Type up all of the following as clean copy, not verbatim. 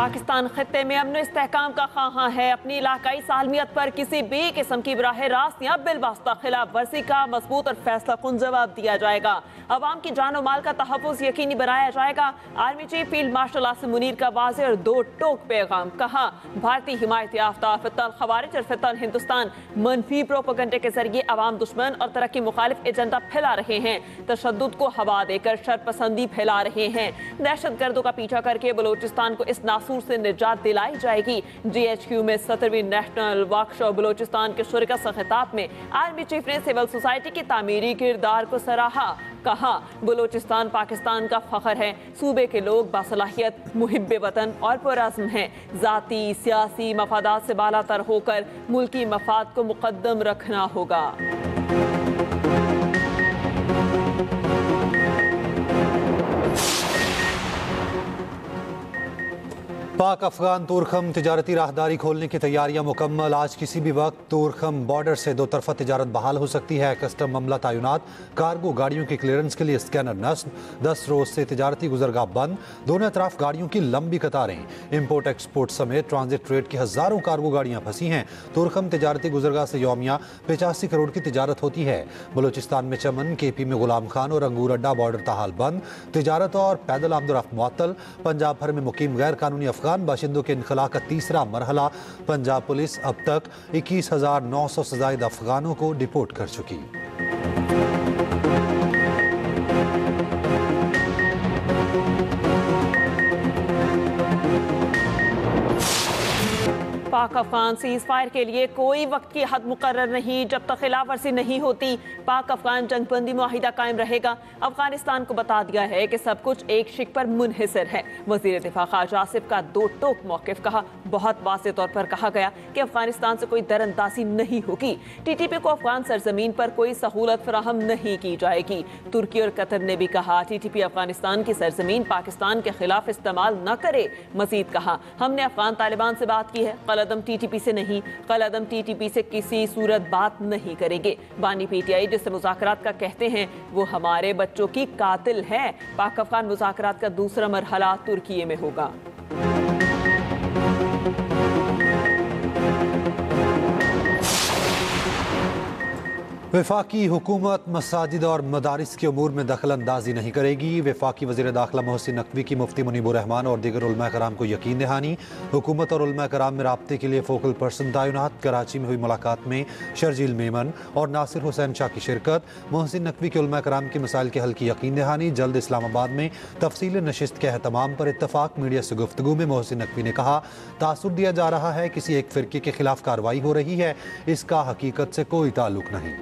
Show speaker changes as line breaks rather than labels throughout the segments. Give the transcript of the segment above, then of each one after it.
पाकिस्तान खित्ते में अमन इस्तेहकाम का ख्वाहां है। अपनी इलाकाई सालमियत पर किसी भी किस्म की बराह रास्त या बिलवास्ता खिलाफ वर्जी का मजबूत और फैसला कुन जवाब दिया जाएगा। अवाम की जान और माल का तहफ़्फ़ुज़ यकीनी बनाया जाएगा। Army chief field marshal Asim Munir का वाज़ेह और दो टोक पैगाम। कहा, भारतीय हिमायत याफ्ता फितल खवारिज और फितल हिंदुस्तान मनफी प्रोपेगेंडे के जरिए अवाम दुश्मन और तरक्की मुखालिफ एजेंडा फैला रहे हैं। तशद्दुद को हवा देकर शरपसंदी फैला रहे हैं। दहशतगर्दों का पीछा करके बलोचिस्तान को इस नासूर से निजात दिलाई जाएगी। GHQ में 17वीं नेशनल वर्कशॉप बलोचिस्तान के शुरका से खिताब में आर्मी चीफ ने सिविल सोसाइटी की तामीरी किरदार को सराहा। कहा, बलोचिस्तान पाकिस्तान का फख्र है। सूबे के लोग बासलाहियत, मुहिब्बे वतन और पुरअज़्म हैं। ज़ाती सियासी मफादात से बालातर होकर मुल्की मफाद को मुकद्दम रखना होगा।
पाक अफगान तोरखम तिजारती राहदारी खोलने की तैयारियां मुकम्मल। आज किसी भी वक्त तोरखम बॉर्डर से दो तरफा तिजारत बहाल हो सकती है। कस्टम अमला तैनात, कार्गो गाड़ियों की क्लियरेंस के लिए स्कैनर नस्ब। 10 रोज से तिजारती गुजरगाह बंद, दोनों अतराफ गाड़ियों की लंबी कतारें। इम्पोर्ट एक्सपोर्ट समेत ट्रांजिट ट्रेड की हजारों कार्गो गाड़ियां फंसी हैं। तोरखम तिजारती गुजरगाह से यौमिया 85 करोड़ की तिजारत होती है। बलोचिस्तान में चमन, KP में गुलाम खान और अंगूर अड्डा बॉर्डर ताहाल बंद। तिजारत और पैदल आमदोरफ्त मुअत्तल। पंजाब भर में मुकीम गैर कानूनी अफगान बाशिंदों के इनखला का तीसरा मरहला। पंजाब पुलिस अब तक 21,900 से ज़ायद अफगानों को डिपोर्ट कर चुकी।
पाक अफगान सीज फायर के लिए कोई वक्त की हद मुकर्रर नहीं जब तक खिलाफ वर्जी नहीं होती। पाक अफगान जंगबंदी मुआहिदा कायम रहेगा। अफगानिस्तान को बता दिया है कि सब कुछ एक शिक पर मुनहिसर है। वजीर दिफा ख्वाजा आसिफ का दो टोक मौक़िफ़। कहा, बहुत वाज़ेह तौर पर कहा गया कि अफगानिस्तान से कोई दरअंदाजी नहीं होगी। TTP को अफगान सरजमीन पर कोई सहूलत फराहम नहीं की जाएगी। तुर्की और कतर ने भी कहा, TTP अफगानिस्तान की सरजमीन पाकिस्तान के खिलाफ इस्तेमाल न करे। मजीद कहा, हमने अफगान तालिबान से बात की है, कलअदम TTP से नहीं। कलअदम TTP से किसी सूरत बात नहीं करेंगे। बानी PTI जिससे मुज़ाकरात का कहते हैं वो हमारे बच्चों की कातिल है। पाक अफगान मुज़ाकरात का दूसरा मरहला तुर्की में होगा।
वफाकी हुकूमत मसाजिद और मदारिस के उमूर में दखल अंदाजी नहीं करेगी। वफाकी वज़ीर दाखिला मोहसिन नकवी की मुफ्ती मुनीबुर रहमान और दीगर उलमा कराम को यकीन दहानी। हुकूमत और उलमा कराम में राब्ते के लिए फोकल पर्सन तैनात। कराची में हुई मुलाकात में शर्जील मेमन और नासिर हुसैन शाह की शिरकत। मोहसिन नकवी के उलमा कराम के मसाइल के हल की यकीन दहानी। जल्द इस्लामाबाद में तफसील नशिस्त के अहतमाम पर इत्तफाक। मीडिया से गुफ्तगू में मोहसिन नकवी ने कहा, तासुर दिया जा रहा है किसी एक फ़िरके के खिलाफ कार्रवाई हो रही है, इसका हकीकत से कोई ताल्लुक नहीं।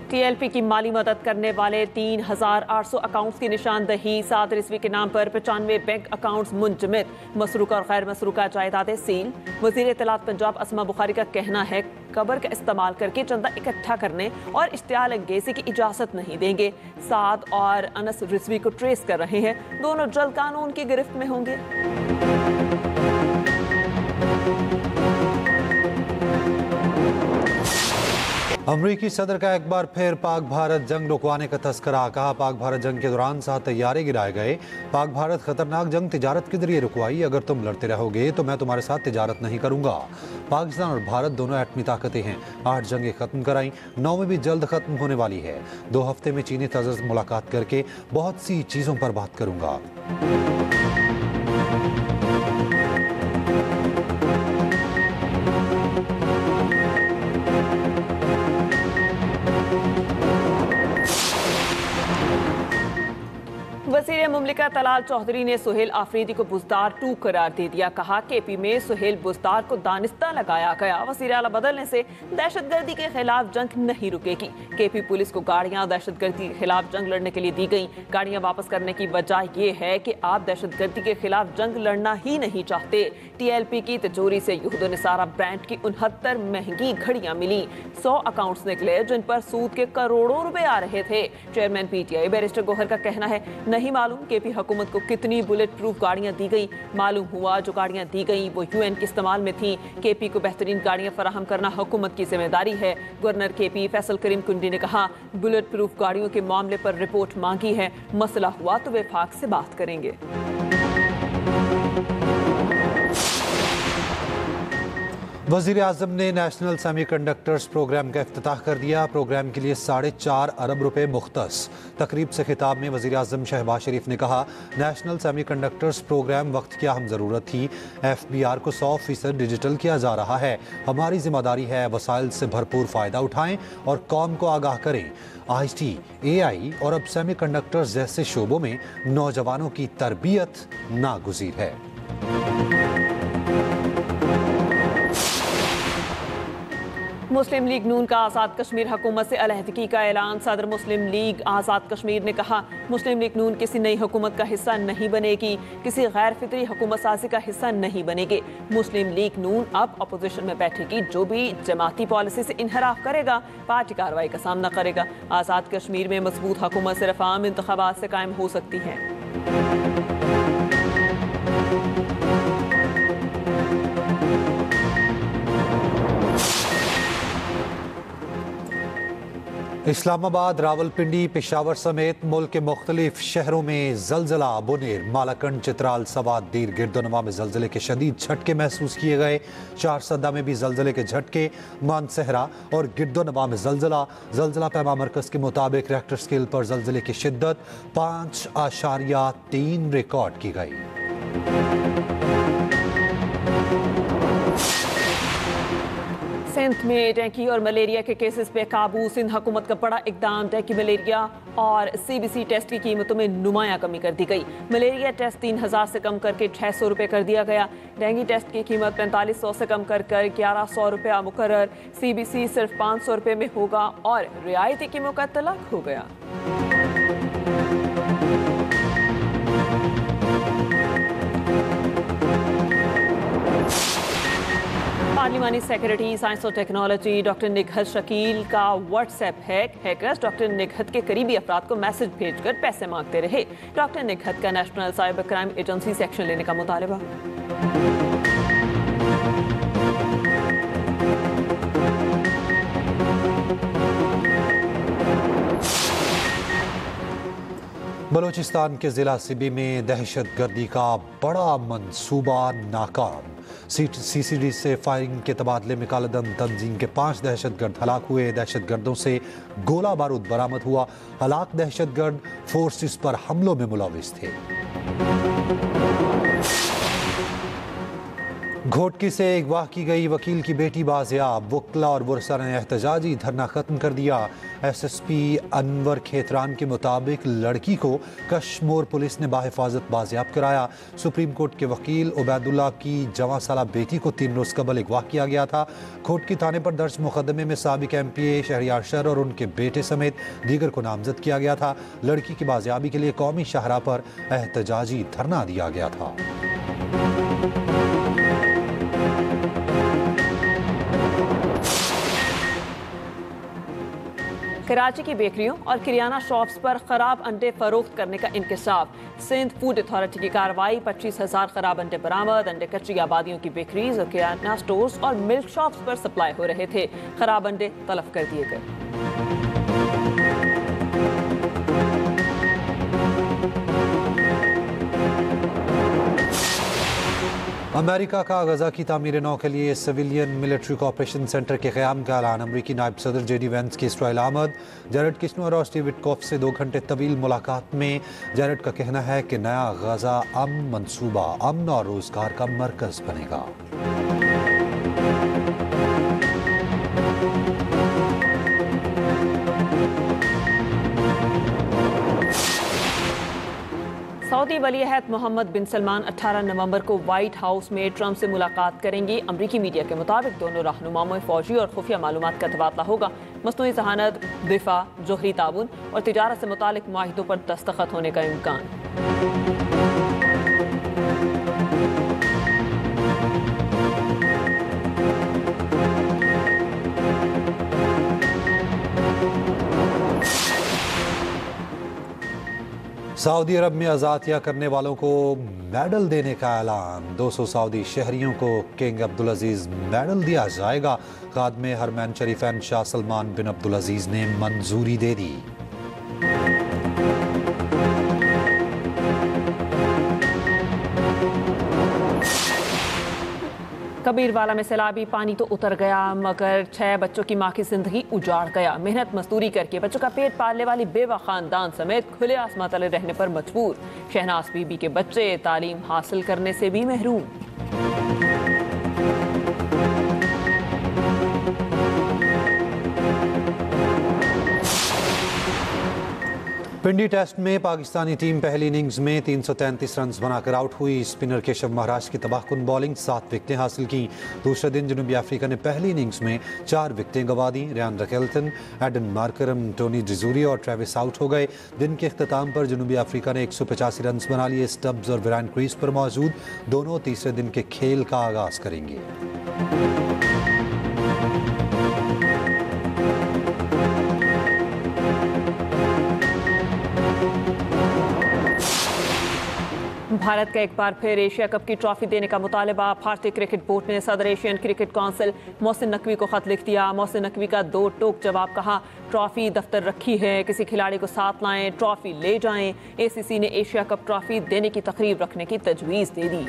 TLP की माली मदद करने वाले 3,800 अकाउंट्स की निशानदही। साद रिजवी के नाम पर 95 बैंक अकाउंट्स मुंजमद। मसरूका और गैर मसरूका जायदादें सील। वज़ीर इत्तलात पंजाब असमा बुखारी का कहना है, कबर का इस्तेमाल करके चंदा इकट्ठा करने और इश्तियाल अंगेज़ी की इजाज़त नहीं देंगे। साद और अनस रिजवी को ट्रेस कर रहे हैं, दोनों जल्द कानून की गिरफ्त में होंगे।
अमरीकी सदर का एक बार फिर पाक भारत जंग रुकवाने का तस्करा। कहा, पाक भारत जंग के दौरान 7 तैयारे गिराए गए। पाक भारत खतरनाक जंग तिजारत के जरिए रुकवाई। अगर तुम लड़ते रहोगे तो मैं तुम्हारे साथ तिजारत नहीं करूंगा। पाकिस्तान और भारत दोनों एटमी ताकतें हैं। 8 जंगें खत्म कराई, 9 में भी जल्द खत्म होने वाली है। 2 हफ्ते में चीनी सदर से मुलाकात करके बहुत सी चीजों पर बात करूंगा।
वज़ीर मुमलिका तलाल चौधरी ने सुहेल आफरीदी को बुज़दार 2 करार दे दिया। कहा, KP में सुहेल बुज़दार को दानिस्ता लगाया गया। वज़ीर आला बदलने से दहशतगर्दी के खिलाफ जंग नहीं रुकेगी। KP पुलिस को गाड़ियां दहशतगर्दी के खिलाफ जंग लड़ने के लिए दी गई। गाड़ियां वापस करने की वजह यह है कि आप दहशतगर्दी के खिलाफ जंग लड़ना ही नहीं चाहते। TLP की तिजोरी से यहूद निसारा ब्रांड की 69 महंगी घड़ियां मिली। 100 अकाउंट्स निकले जिन पर सूद के करोड़ों रुपए आ रहे थे। चेयरमैन PTI बैरिस्टर गोहर का कहना है, नहीं मालूम KP हुकूमत को कितनी बुलेट प्रूफ गाड़ियां दी गई। मालूम हुआ जो गाड़ियां दी गई वो यूएन के इस्तेमाल में थी। केपी को बेहतरीन गाड़ियां फराहम करना हुकूमत की जिम्मेदारी है। गवर्नर केपी फैसल करीम कुंडी ने कहा, बुलेट प्रूफ गाड़ियों के मामले पर रिपोर्ट मांगी है, मसला हुआ तो वफाक से बात करेंगे।
वज़ीर आज़म ने नेशनल सेमीकंडक्टर्स प्रोग्राम का इफ्तिताह कर दिया। प्रोग्राम के लिए 4.5 अरब रुपए मुख्तस। तकरीब से खिताब में वज़ीर आज़म शहबाज शरीफ ने कहा, नेशनल सेमीकंडक्टर्स प्रोग्राम वक्त की अहम ज़रूरत थी। FBR को 100% डिजिटल किया जा रहा है। हमारी जिम्मेदारी है वसाइल से भरपूर फ़ायदा उठाएं और कौम को आगाह करें। IT, AI और अब सेमीकंडक्टर्स जैसे शोबों में नौजवानों की तरबियत नागुज़ीर है।
मुस्लिम लीग नून का आज़ाद कश्मीर हुकूमत से अलहदगी का ऐलान। सदर मुस्लिम लीग आज़ाद कश्मीर ने कहा, मुस्लिम लीग नून किसी नई हुकूमत का हिस्सा नहीं बनेगी, किसी गैर फितरी हुकूमत साजी का हिस्सा नहीं बनेगी। मुस्लिम लीग नून अब अपोजिशन में बैठेगी। जो भी जमाती पॉलिसी से इनहराफ करेगा पार्टी कार्रवाई का सामना करेगा। आज़ाद कश्मीर में मजबूत हुकूमत सिर्फ आम इंतखाबात से कायम हो सकती है।
इस्लामाबाद, रावलपिंडी, पेशावर समेत मुल्क के मुख्तलिफ शहरों में जलजला। बुनेर, मालाकंड, चित्राल, सवात, दीर, गिरदोनवा में जलजले के शदीद झटके महसूस किए गए। चारसदा में भी जलजले के झटके। मानसहरा और गिरदोनवा में जलजला पैमा मरकज के मुताबिक रेक्टर स्केल पर जलजले की शिद्दत 5.3 रिकॉर्ड की गई।
सिंध में डेंगू और मलेरिया के केसेस पे काबू। सिंध हुकूमत का बड़ा इकदाम, डेंगू, मलेरिया और CBC टेस्ट की कीमतों में नुमाया कमी कर दी गई। मलेरिया टेस्ट 3000 से कम करके 600 रुपये कर दिया गया। डेंगू टेस्ट की कीमत 4500 से कम कर 1100 रुपया मुकर्रर। CBC सिर्फ 500 रुपये में होगा और रियायती कीमों का तलाक हो गया। पार्लिमानी सेक्रेटरी साइंस और टेक्नोलॉजी डॉक्टर निगहत शकील का व्हाट्सएप हैकर्स डॉक्टर निगहत के करीबी अफराद को मैसेज भेजकर पैसे मांगते रहे। डॉक्टर निगहत का नेशनल साइबर क्राइम एजेंसी से एक्शन लेने का मुतालबा।
बलूचिस्तान के जिला सिबी में दहशतगर्दी का बड़ा मंसूबा नाकाम। CCD से फायरिंग के तबादले में कालादम तंजीम के 5 दहशतगर्द हलाक हुए। दहशतगर्दों से गोला बारूद बरामद हुआ। हलाक दहशतगर्द फोर्सेस पर हमलों में मुलविस थे। घोटकी से अगवा की गई वकील की बेटी बाजियाब। वकला और बुरसा ने एहतजाजी धरना खत्म कर दिया। SSP अनवर खेतरान के मुताबिक लड़की को कश्मीर पुलिस ने बाहिफाजत बाजियाब कराया। सुप्रीम कोर्ट के वकील उबैदुल्ला की 14 साला बेटी को 3 रोज कबल अगवा किया गया था। घोटकी थाने पर दर्ज मुकदमे में साबिक MPA शहरियार शर और उनके बेटे समेत दीगर को नामजद किया गया था। लड़की की बाजियाबी के लिए कौमी शाहरा पर एहतजाजी धरना दिया गया था।
कराची की बेकरियों और किराना शॉप्स पर खराब अंडे फरोख्त करने का इंकशाफ। सिंध फूड अथॉरिटी की कार्रवाई। 25,000 खराब अंडे बरामद। अंडे कच्ची आबादियों की बेकरीज और किराना स्टोर्स और मिल्क शॉप्स पर सप्लाई हो रहे थे। खराब अंडे तलब कर दिए गए।
अमेरिका का गजा की तामीर नौ के लिए सिविलियन मिलिट्री कॉपरेशन सेंटर के क़याम का ऐलान। अमरीकी नायब सदर JD वेंस की इस्राइल आमद। जैरेड किश्नर और स्टीव विटकॉफ से 2 घंटे तवील मुलाकात में जैरेड का कहना है कि नया गजा अमन मंसूबा अमन और रोजगार का मरकज बनेगा।
सऊदी वली-ए-अहद मोहम्मद बिन सलमान 18 नवंबर को व्हाइट हाउस में ट्रंप से मुलाकात करेंगे। अमरीकी मीडिया के मुताबिक दोनों रहनुमाओं में फौजी और खुफिया मालूमात का तबादला होगा। मसनूई जहानत, दिफा, जोहरी ताउन और तिजारत से मुतालिक मुआहिदों पर दस्तखत होने का इम्कान।
सऊदी अरब में आज़ादिया करने वालों को मेडल देने का ऐलान। 200 सऊदी शहरियों को किंग अब्दुल अजीज मेडल दिया जाएगा। खादमे हरमैन शरीफैन शाह सलमान बिन अब्दुल अजीज ने मंजूरी दे दी।
कबीरवाला में सैलाबी पानी तो उतर गया, मगर 6 बच्चों की मां की जिंदगी उजाड़ गया। मेहनत मजदूरी करके बच्चों का पेट पालने वाली बेवा खानदान समेत खुले आसमां तले रहने पर मजबूर। शहनाज बीबी के बच्चे तालीम हासिल करने से भी महरूम।
पिंडी टेस्ट में पाकिस्तानी टीम पहली इनिंग्स में 333 रन बनाकर आउट हुई। स्पिनर केशव महाराज की तबाहकुन बॉलिंग 7 विकेटें हासिल की। दूसरे दिन जनूबी अफ्रीका ने पहली इनिंग्स में 4 विकेटें गंवा दी। रियान रकेल्टन, एडन मार्करम, टोनी डिजूरी और ट्रेविस आउट हो गए। दिन के इख्तिताम पर जनूबी अफ्रीका ने 185 रन बना लिए। स्टब्स और विरान क्रीज पर मौजूद। दोनों तीसरे दिन के खेल का आगाज करेंगे।
भारत का एक बार फिर एशिया कप की ट्रॉफी देने का मुतालबा। भारतीय क्रिकेट बोर्ड ने सदर Asian cricket council Mohsin Naqvi को खत लिख दिया। मोहसिन नकवी का 2 टोक जवाब, कहा ट्रॉफी दफ्तर रखी है, किसी खिलाड़ी को साथ लाएं, ट्रॉफी ले जाएं। एसीसी ने एशिया कप ट्रॉफी देने की तकरीब रखने की तजवीज़ दे दी।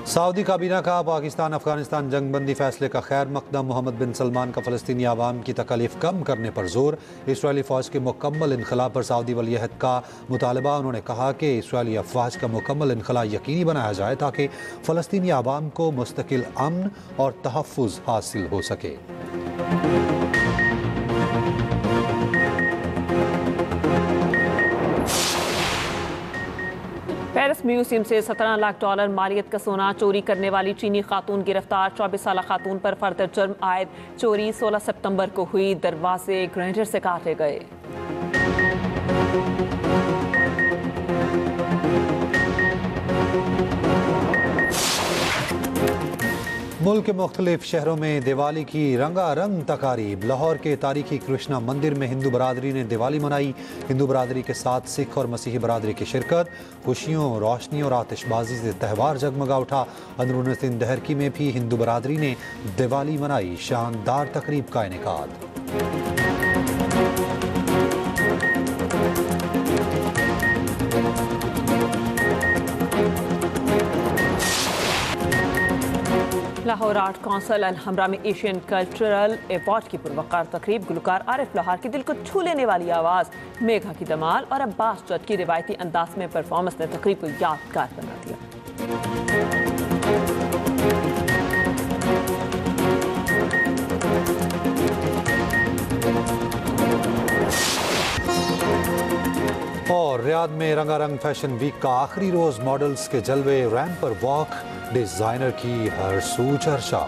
सऊदी काबीना का पाकिस्तान अफगानिस्तान जंगबंदी फैसले का खैर मकदम। मोहम्मद बिन सलमान का फ़लस्तीनी आवाम की तकलीफ कम करने पर जोर। इसराइली फ़ौज के मुकम्मल इनखला पर सऊदी वलीअहद का मुतालबा। उन्होंने कहा कि इसराइली अफवाज का मुकम्मल इनखला यकीनी बनाया जाए ताकि फ़लस्तीनी आवाम को मुस्तकिल अमन और तहफ़्फ़ुज़ हासिल हो सके।
पेरिस म्यूजियम से 17 लाख डॉलर मालियत का सोना चोरी करने वाली चीनी खातून गिरफ्तार। 24 साल खातून पर फर्दर जुर्म आयद। चोरी 16 सितंबर को हुई। दरवाजे ग्राइंडर से काटे गए।
मुल्क के मुख्तलिफ शहरों में दिवाली की रंगारंग तकारीब। लाहौर के तारीखी कृष्णा मंदिर में हिंदू बरादरी ने दिवाली मनाई। हिंदू बरादरी के साथ सिख और मसीही बरादरी की शिरकत। खुशियों, रोशनी और आतिशबाजी से त्यौहार जगमगा उठा। अंदरून सिंध दहरकी में भी हिंदू बरादरी ने दिवाली मनाई। शानदार तकरीब का इनेकाद।
लाहौर आर्ट काउंसिल अलहमरा में एशियन कल्चरल अवार्ड की पुरवकार तकरीब। गुलकार आरिफ लोहार की दिल को छू लेने वाली आवाज़, मेघा की धमाल और अब्बास जट की रिवायती अंदाज में परफॉर्मेंस ने तकरीब को यादगार बना दिया।
और रियाद में रंगारंग फैशन वीक का आखिरी रोज मॉडल्स के जलवे। रैंप पर वॉक, डिजाइनर की हर सू चर्चा।